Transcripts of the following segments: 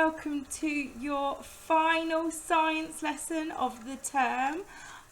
welcome to your final science lesson of the term.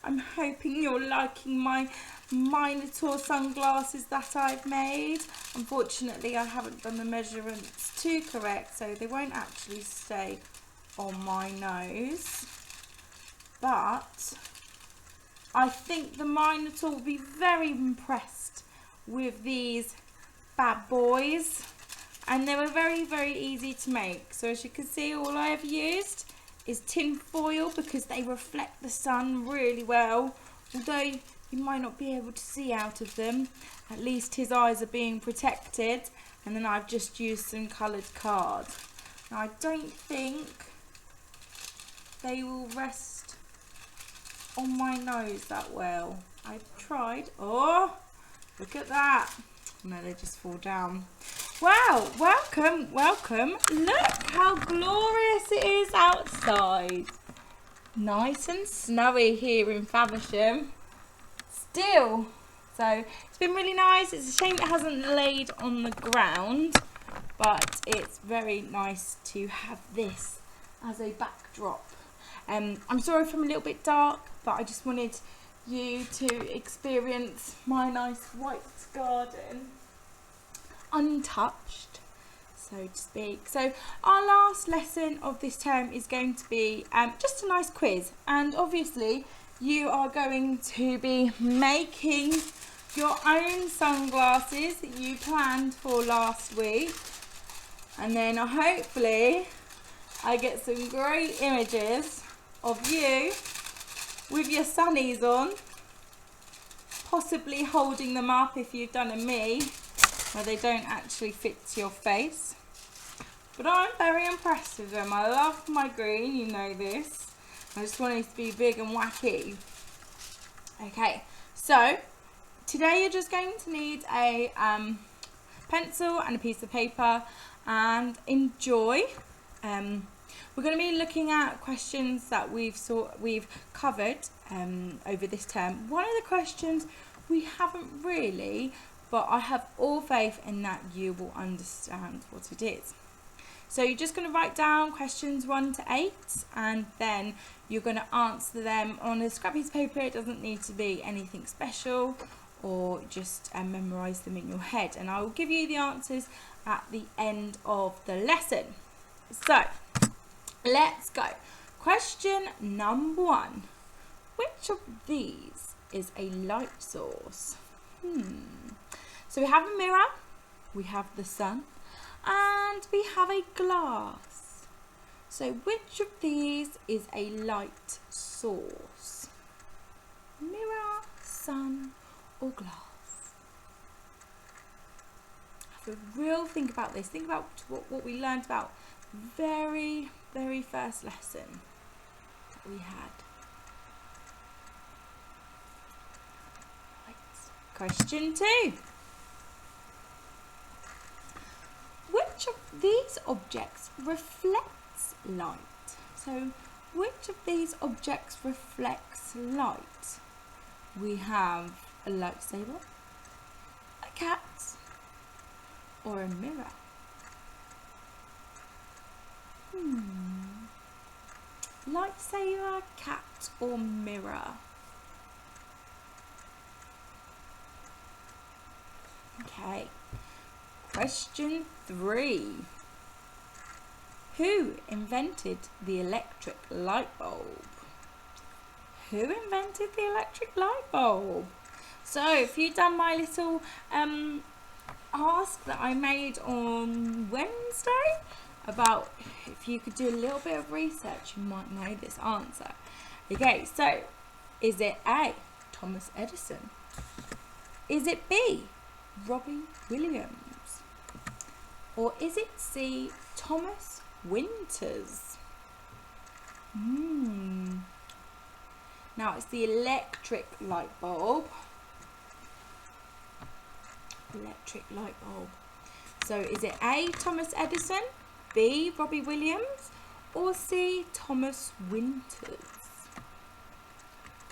I'm hoping you're liking my Minotaur sunglasses that I've made. Unfortunately, I haven't done the measurements too correct, so they won't actually stay on my nose. But I think the Minotaur will be very impressed with these bad boys. And they were very, very easy to make. So as you can see, all I have used is tin foil because they reflect the sun really well. Although you might not be able to see out of them, at least his eyes are being protected. And then I've just used some coloured card. Now I don't think they will rest on my nose that well. I've tried. Oh, look at that. No, they just fall down. Wow, welcome. Look how glorious it is outside. Nice and snowy here in Faversham. Still. So it's been really nice. It's a shame it hasn't laid on the ground, but it's very nice to have this as a backdrop. I'm sorry if I'm a little bit dark, but I just wanted you to experience my nice white garden. Untouched, so to speak. So our last lesson of this term is going to be just a nice quiz, and obviously you are going to be making your own sunglasses that you planned for last week, and then hopefully I get some great images of you with your sunnies on, possibly holding them up if you've done a me where they don't actually fit to your face. But I'm very impressed with them. I love my green, you know this. I just want it to be big and wacky. Okay, so today you're just going to need a pencil and a piece of paper, and enjoy. We're going to be looking at questions that we've covered over this term. One of the questions we haven't really, but I have all faith in that you will understand what it is. So you're just going to write down questions 1 to 8, and then you're going to answer them on a scrap piece of paper. It doesn't need to be anything special, or just memorise them in your head. And I will give you the answers at the end of the lesson. So let's go. Question number 1. Which of these is a light source? So we have a mirror, we have the sun, and we have a glass. So which of these is a light source? Mirror, sun, or glass? Have a real think about this. Think about what we learned about very, very first lesson that we had. Right. Question 2. Which of these objects reflects light? So, which of these objects reflects light? We have a lightsaber, a cat, or a mirror. Lightsaber, cat, or mirror? Okay. Question 3. Who invented the electric light bulb? Who invented the electric light bulb? So if you've done my little ask that I made on Wednesday about if you could do a little bit of research, you might know this answer. Okay, so is it A, Thomas Edison? Is it B, Robbie Williams? Or is it C, Thomas Winters? Now it's the electric light bulb. Electric light bulb. So is it A, Thomas Edison, B, Robbie Williams, or C, Thomas Winters?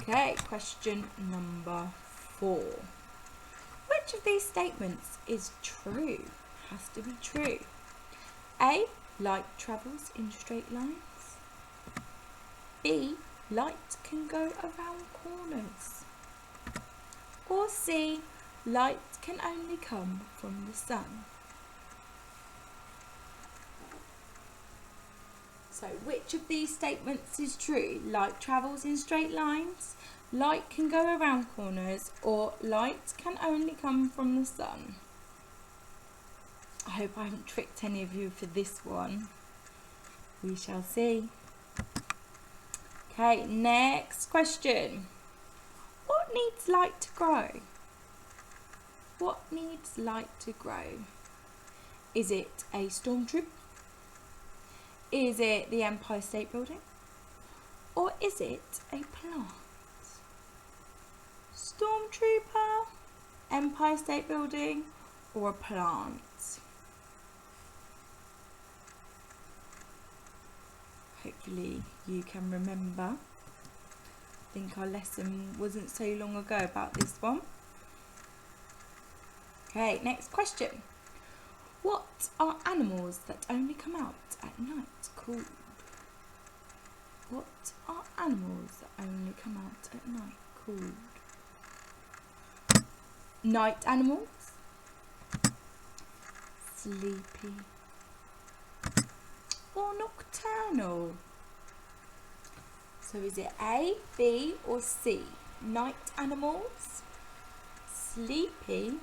Okay, question number 4. Which of these statements is true? Has to be true. A, light travels in straight lines. B, light can go around corners. Or C, light can only come from the sun. So which of these statements is true? Light travels in straight lines, light can go around corners, or light can only come from the sun? I hope I haven't tricked any of you for this one. We shall see. Okay, next question. What needs light to grow? What needs light to grow? Is it a stormtrooper? Is it the Empire State Building? Or is it a plant? Stormtrooper, Empire State Building, or a plant? Hopefully you can remember. I think our lesson wasn't so long ago about this one. Okay, next question. What are animals that only come out at night called? What are animals that only come out at night called? Night animals, sleepy, or nocturnal? So is it A, B, or C? Night animals, sleepy,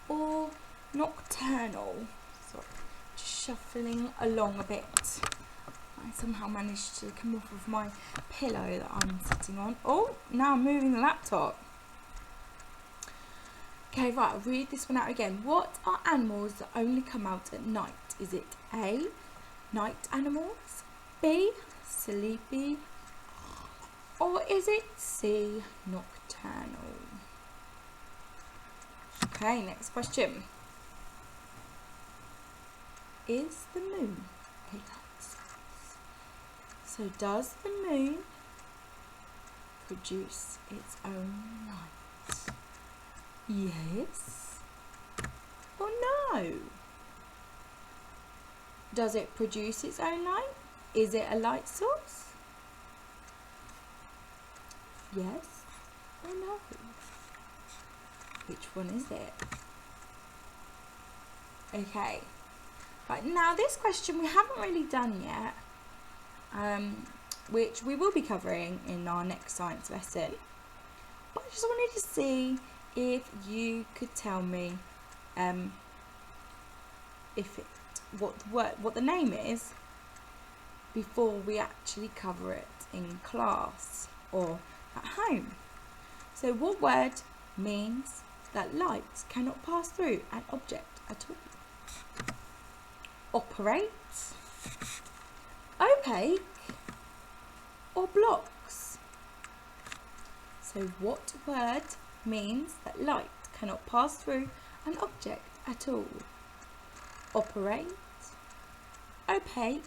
or nocturnal? So just shuffling along a bit. I somehow managed to come off of my pillow that I'm sitting on. Oh, now I'm moving the laptop. Okay, right, I'll read this one out again. What are animals that only come out at night? Is it A, night animals, B, sleepy, or is it C, nocturnal? Okay, next question. Is the moon a light source? So does the moon produce its own light? Yes or no? Does it produce its own light? Is it a light source? Yes or no? Which one is it? Okay. Right, now this question we haven't really done yet, which we will be covering in our next science lesson. But I just wanted to see if you could tell me what the name is before we actually cover it in class or at home. So what word means that light cannot pass through an object at all? Operate, opaque, or blocks? So what word means that light cannot pass through an object at all? Operate, opaque,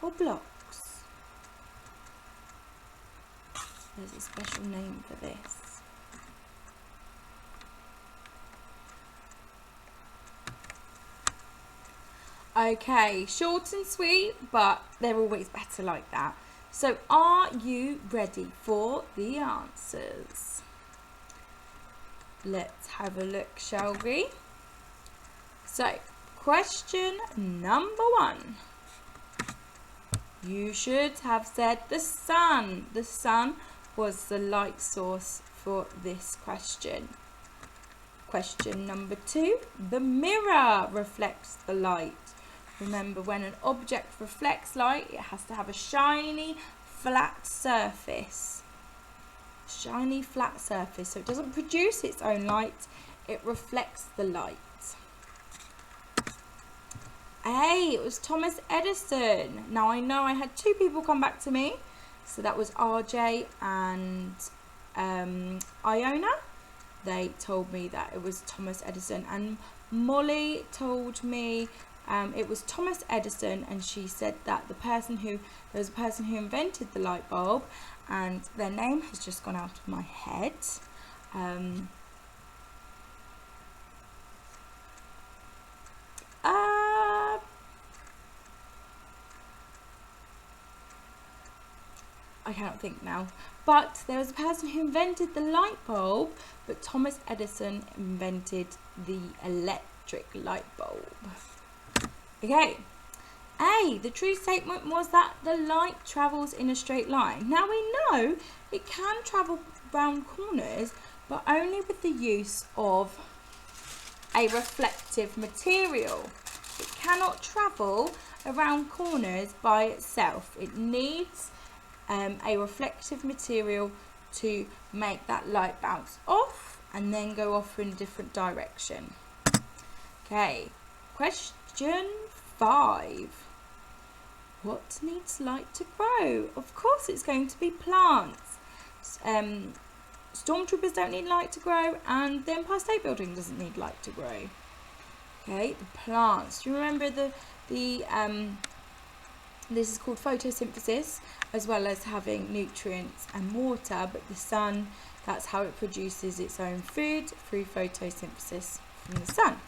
or blocks? There's a special name for this. Okay, short and sweet, but they're always better like that. So are you ready for the answers? Let's have a look, shall we? So, question number 1. You should have said the sun. The sun was the light source for this question. Question number 2. The mirror reflects the light. Remember, when an object reflects light, it has to have a shiny, flat surface. Shiny, flat surface. So it doesn't produce its own light, it reflects the light. A, it was Thomas Edison. Now I know I had 2 people come back to me. So that was RJ and Iona. They told me that it was Thomas Edison. And Molly told me it was Thomas Edison, and she said that there was a person who invented the light bulb, and their name has just gone out of my head. cannot think now. But there was a person who invented the light bulb, but Thomas Edison invented the electric light bulb. Okay. A, the true statement was that the light travels in a straight line. Now we know it can travel round corners, but only with the use of a reflective material. It cannot travel around corners by itself. It needs a reflective material to make that light bounce off and then go off in a different direction. Okay, question 5. What needs light to grow? Of course it's going to be plants. Stormtroopers don't need light to grow, and the Empire State Building doesn't need light to grow. Okay, the plants. Do you remember this is called photosynthesis, as well as having nutrients and water, but the sun, that's how it produces its own food, through photosynthesis from the sun.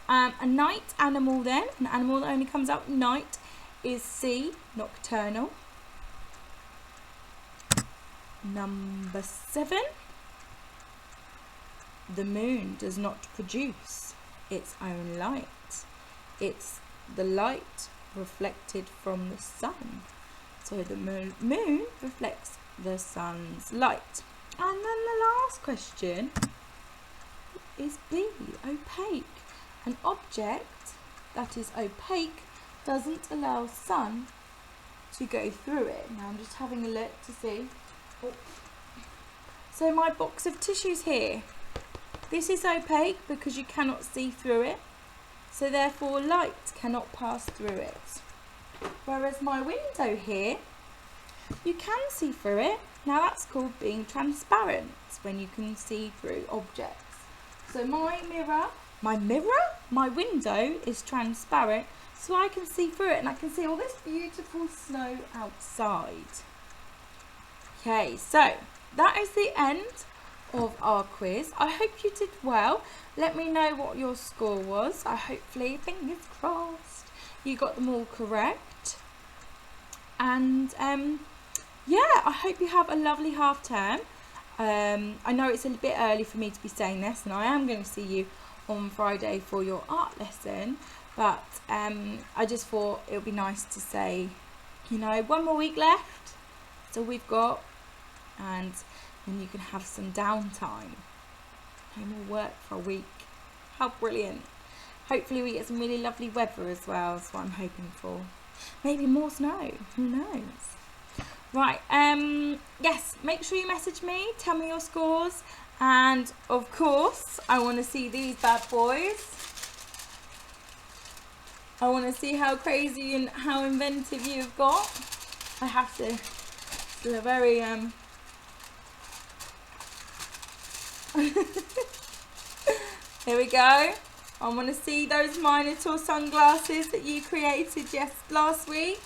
A night animal then, an animal that only comes out at night, is C, nocturnal. Number 7, the moon does not produce its own light. It's the light reflected from the sun. So the moon reflects the sun's light. And then the last question is B, opaque. An object that is opaque doesn't allow sun to go through it. Now I'm just having a look to see. Oh. So my box of tissues here, this is opaque because you cannot see through it, so therefore light cannot pass through it. Whereas my window here, you can see through it. Now that's called being transparent, when you can see through objects. So my window is transparent, so I can see through it and I can see all this beautiful snow outside. Okay, so that is the end of our quiz. I hope you did well. Let me know what your score was. Hopefully, fingers crossed, you got them all correct. And yeah, I hope you have a lovely half term. I know it's a bit early for me to be saying this, and I am going to see you on Friday for your art lesson, but I just thought it would be nice to say, you know, 1 more week left, that's all we've got, and then you can have some downtime. No more work for a week. How brilliant. Hopefully we get some really lovely weather as well, that's what I'm hoping for. Maybe more snow, who knows. Right, yes, make sure you message me, tell me your scores, and of course I want to see these bad boys. I want to see how crazy and how inventive you've got. I have to, it's a very here we go. I want to see those Minotaur sunglasses that you created last week.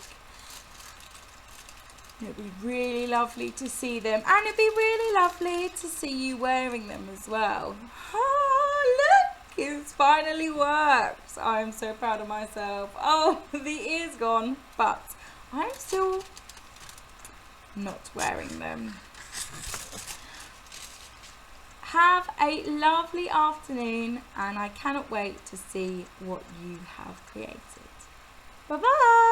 It'd be really lovely to see them, and it'd be really lovely to see you wearing them as well. Oh, look, it's finally worked. I'm so proud of myself. Oh, the ear's gone, but I'm still not wearing them. Have a lovely afternoon, and I cannot wait to see what you have created. Bye-bye.